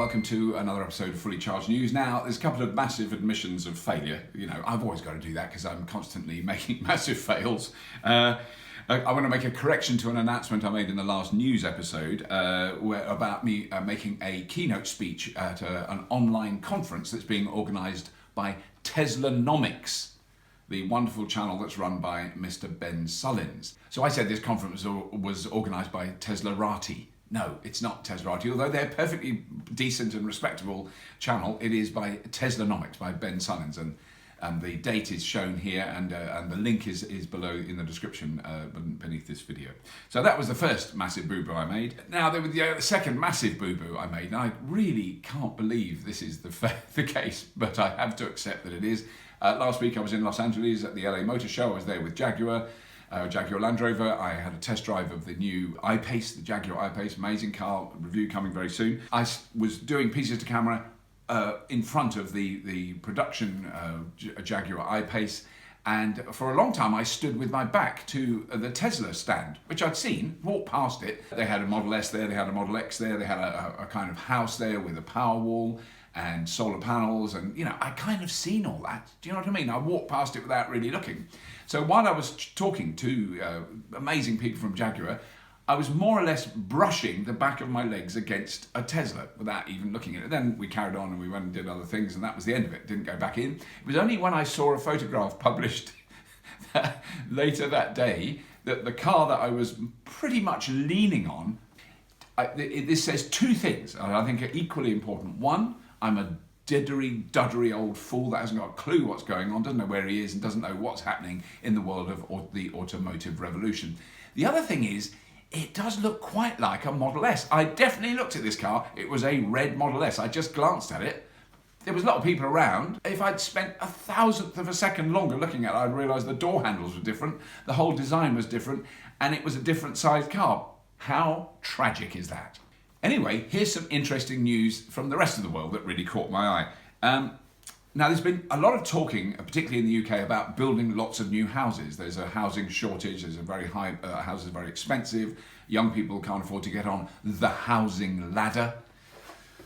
welcome to another episode of Fully Charged News. Now, there's a couple of massive admissions of failure. You know, I've always got to do that because I'm constantly making massive fails. I want to make a correction to an announcement I made in the last news episode about me making a keynote speech at an online conference that's being organised by Teslanomics, the wonderful channel that's run by Mr. Ben Sullins. So I said this conference was organised by Teslarati. No, it's not Teslarati, although they're a perfectly decent and respectable channel. It is by Teslanomics, by Ben Sullins, and the date is shown here, and the link is below in the description beneath this video. So that was the first massive boo-boo I made. Now, the second massive boo-boo I made, and I really can't believe this is the case, but I have to accept that it is. Last week I was in Los Angeles at the LA Motor Show. I was there with Jaguar Land Rover. I had a test drive of the new I-Pace, the Jaguar I-Pace, amazing car, review coming very soon. I was doing pieces to camera in front of the production Jaguar I-Pace, and for a long time I stood with my back to the Tesla stand, which I'd seen, walked past it. They had a Model S there, they had a Model X there, they had a kind of house there with a power wall and solar panels, and you know, I kind of seen all that. Do you know what I mean? I walked past it without really looking. So while I was talking to amazing people from Jaguar, I was more or less brushing the back of my legs against a Tesla without even looking at it. Then we carried on and we went and did other things, and that was the end of it. Didn't go back in. It was only when I saw a photograph published later that day that the car that I was pretty much leaning on, this says two things, and I think are equally important. One, I'm a duddery old fool that hasn't got a clue what's going on, doesn't know where he is, and doesn't know what's happening in the world of the automotive revolution. The other thing is, it does look quite like a Model S. I definitely looked at this car. It was a red Model S. I just glanced at it. There was a lot of people around. If I'd spent 1,000th of a second longer looking at it, I'd realise the door handles were different, the whole design was different, and it was a different sized car. How tragic is that? Anyway, here's some interesting news from the rest of the world that really caught my eye. Now, there's been a lot of talking, particularly in the UK, about building lots of new houses. There's a housing shortage, there's a very high, houses are very expensive, young people can't afford to get on the housing ladder.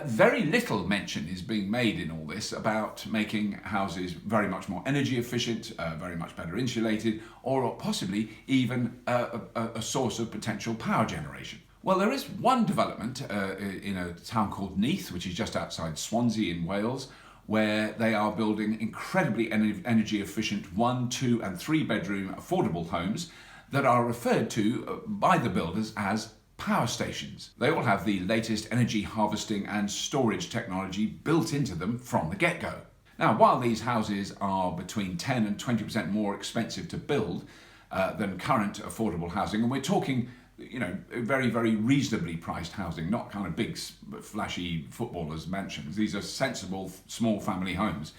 Very little mention is being made in all this about making houses very much more energy efficient, very much better insulated, or possibly even a source of potential power generation. Well, there is one development in a town called Neath, which is just outside Swansea in Wales, where they are building incredibly energy efficient 1, 2 and 3 bedroom affordable homes that are referred to by the builders as power stations. They all have the latest energy harvesting and storage technology built into them from the get-go. Now, while these houses are between 10 and 20% more expensive to build than current affordable housing, and we're talking, you know, very, very reasonably priced housing, not kind of big, flashy footballers' mansions. These are sensible, small family homes.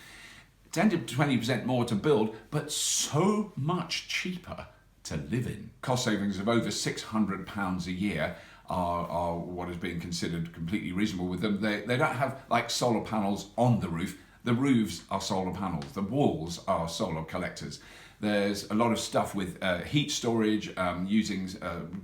10 to 20% more to build, but so much cheaper to live in. Cost savings of over £600 a year are what is being considered completely reasonable with them. They don't have like solar panels on the roof. The roofs are solar panels. The walls are solar collectors. There's a lot of stuff with heat storage, using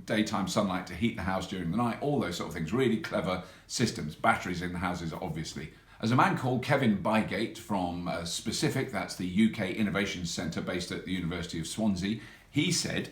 daytime sunlight to heat the house during the night, all those sort of things. Really clever systems. Batteries in the houses, obviously. As a man called Kevin Bygate from Specific, that's the UK Innovation Centre based at the University of Swansea, he said,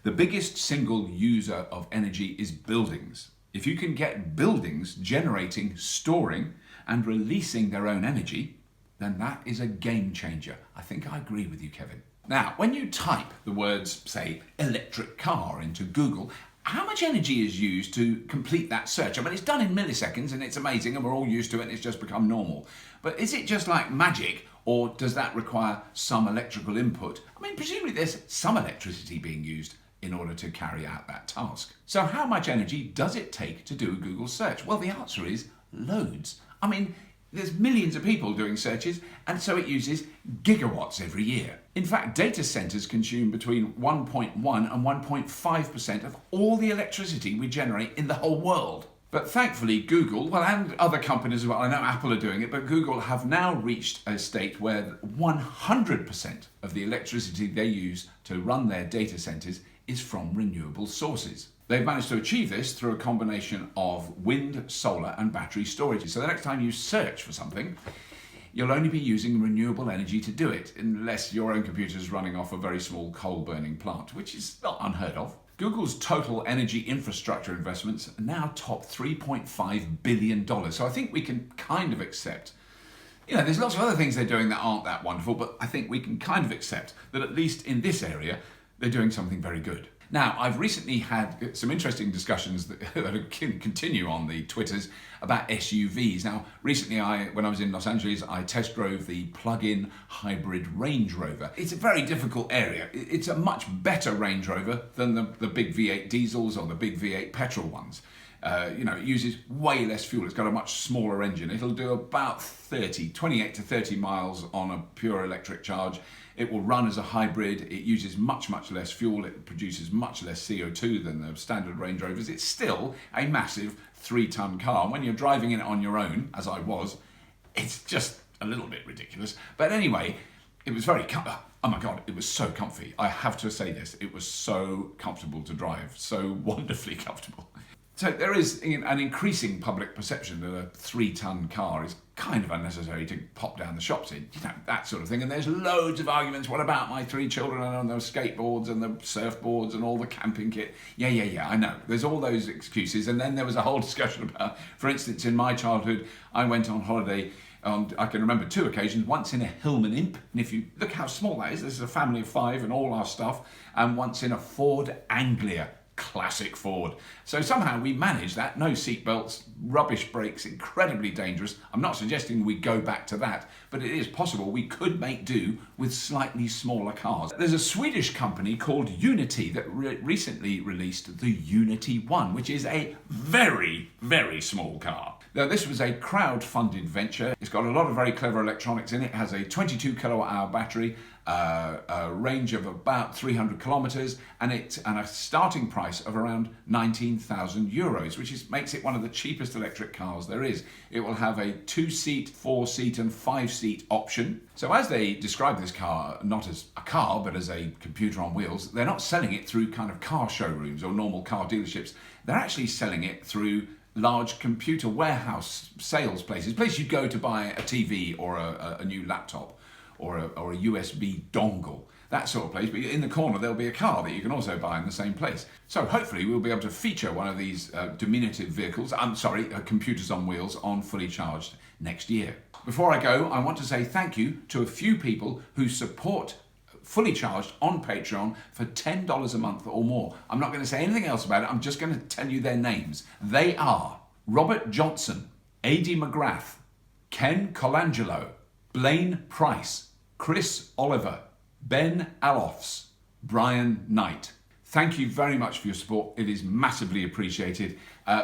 the biggest single user of energy is buildings. If you can get buildings generating, storing and releasing their own energy, then that is a game changer. I think I agree with you, Kevin. Now, when you type the words, say, electric car into Google, how much energy is used to complete that search? I mean, it's done in milliseconds and it's amazing and we're all used to it and it's just become normal. But is it just like magic, or does that require some electrical input? I mean, presumably there's some electricity being used in order to carry out that task. So how much energy does it take to do a Google search? Well, the answer is loads. I mean, there's millions of people doing searches, and so it uses gigawatts every year. In fact, data centers consume between 1.1 and 1.5% of all the electricity we generate in the whole world. But thankfully, Google, well, and other companies as well, I know Apple are doing it, but Google have now reached a state where 100% of the electricity they use to run their data centers is from renewable sources. They've managed to achieve this through a combination of wind, solar and battery storage. So the next time you search for something, you'll only be using renewable energy to do it, unless your own computer is running off a very small coal-burning plant, which is not unheard of. Google's total energy infrastructure investments now top $3.5 billion. So I think we can kind of accept, there's lots of other things they're doing that aren't that wonderful, but I think we can kind of accept that at least in this area, they're doing something very good. Now, I've recently had some interesting discussions that continue on the Twitters about SUVs. Now, recently, when I was in Los Angeles, I test drove the plug-in hybrid Range Rover. It's a very difficult area. It's a much better Range Rover than the big V8 diesels or the big V8 petrol ones. It uses way less fuel. It's got a much smaller engine. It'll do about 28 to 30 miles on a pure electric charge. It will run as a hybrid. It uses much, much less fuel. It produces much less CO2 than the standard Range Rovers. It's still a massive 3-ton car. And when you're driving it on your own, as I was, it's just a little bit ridiculous. But anyway, it was oh my God, it was so comfy. I have to say this, it was so comfortable to drive, so wonderfully comfortable. So there is an increasing public perception that a 3-ton car is kind of unnecessary to pop down the shops in, that sort of thing. And there's loads of arguments. What about my 3 children and those skateboards and the surfboards and all the camping kit? Yeah, I know. There's all those excuses. And then there was a whole discussion about, for instance, in my childhood, I went on holiday I can remember 2 occasions, once in a Hillman Imp, and if you look how small that is, this is a family of 5 and all our stuff, and once in a Ford Anglia. Classic Ford. So somehow we managed that, no seatbelts, rubbish brakes, incredibly dangerous. I'm not suggesting we go back to that, but it is possible we could make do with slightly smaller cars. There's a Swedish company called Unity that recently released the Unity 1, which is a very, very small car. Now, this was a crowd-funded venture. It's got a lot of very clever electronics in it. It has a 22 kilowatt-hour battery, a range of about 300 kilometers, and a starting price of around 19,000 euros, which makes it one of the cheapest electric cars there is. It will have a 2-seat, 4-seat, and 5-seat option. So as they describe this car, not as a car, but as a computer on wheels, they're not selling it through kind of car showrooms or normal car dealerships. They're actually selling it through large computer warehouse sales places you'd go to buy a TV or a new laptop or a USB dongle, that sort of place. But in the corner there'll be a car that you can also buy in the same place. So hopefully we'll be able to feature one of these diminutive vehicles, computers on wheels on Fully Charged next year. Before I go, I want to say thank you to a few people who support Fully Charged on Patreon for $10 a month or more. I'm not going to say anything else about it. I'm just going to tell you their names. They are Robert Johnson, A.D. McGrath, Ken Colangelo, Blaine Price, Chris Oliver, Ben Alofs, Brian Knight. Thank you very much for your support. It is massively appreciated.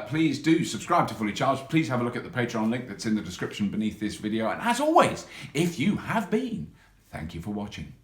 Please do subscribe to Fully Charged. Please have a look at the Patreon link that's in the description beneath this video. And as always, if you have been, thank you for watching.